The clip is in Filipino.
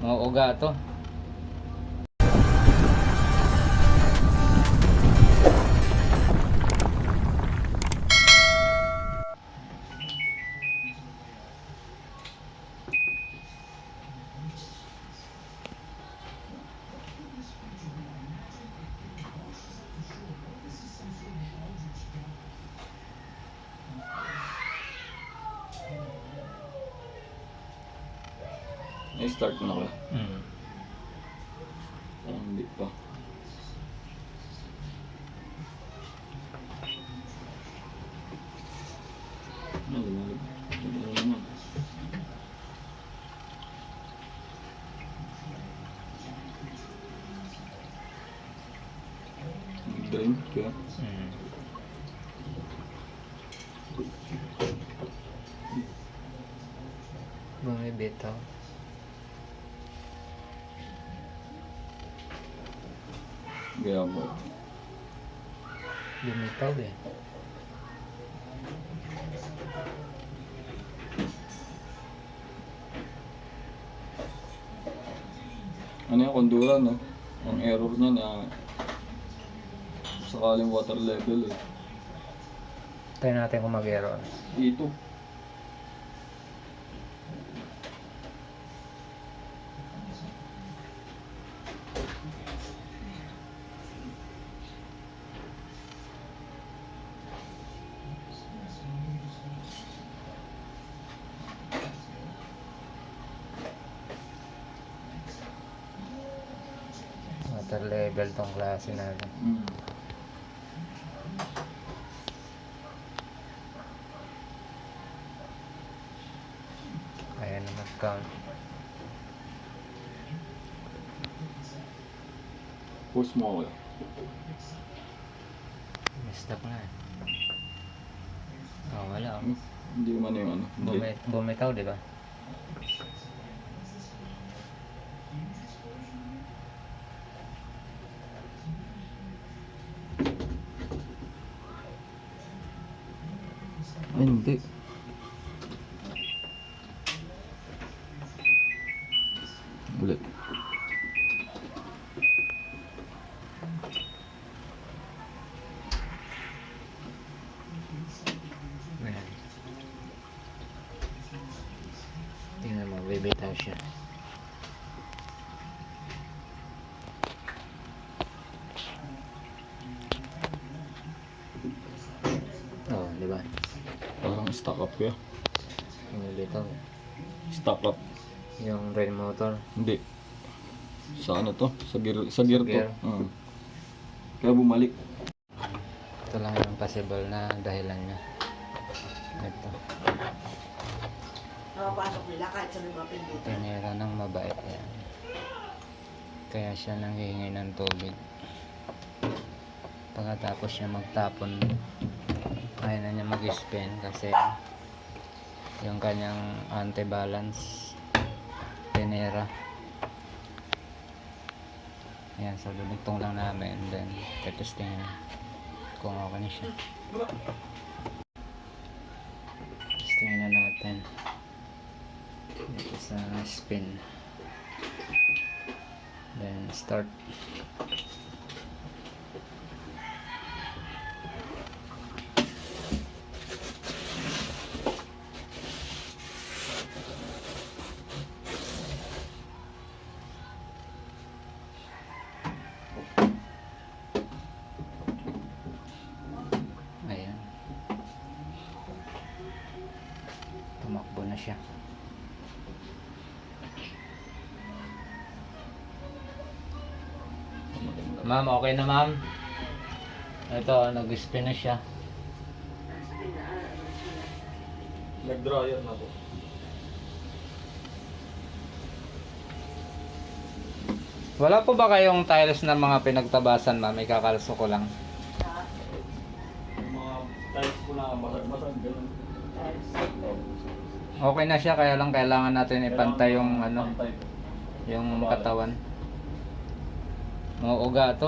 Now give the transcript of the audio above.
Mga uga to. I-start na ko. Hindi pa. Drink ka. Bumibitaw. Gaya mo. Bumitaw eh. Ano yung kondura, no? Ang error niya na sakaling water level eh. Tayo natin kung mag-error. Dito. Water level tong klase natin. Kaya na mag-count. Push mo ako. Messed up na eh. Oh, wala. Hindi man yung ano. Bumitaw, di ba? Ay, hindi. Ulit. Ayan. Tingnan mo, bibitaw siya. Oh, di ba? Parang stock up kaya. Bumibitaw. Stock up. Yung rail motor. Hindi. Sa ano to? Sa gear to. Gear. Kaya bumalik. Ito lang yung possible na dahilan niya. Ito. Nakapasok nila kahit sa mga pindutan. Tinira ng mabait yan. Kaya siya nanghihingi ng tubig. Pagkatapos siya magtapon, ayaw na niya mag-spin kasi yung kanyang anti-balance tinira. Ayan, so lunigtong lang namin, then testingin kung okay na siya. Testingin na natin dito sa spin, then start. Ayan, tumakbo na siya. Ma'am, okay na ma'am. Ito, nag-spin na siya. Nag-dryer na to. Wala po ba kayong tiles na mga pinagtabasan ma'am? Ikakalso ko lang. Yung mga tiles po na basag-basag. Ganun. Okay na siya, kaya lang kailangan natin ipantay yung ano, Pantay. yung katawan. Mga uga to.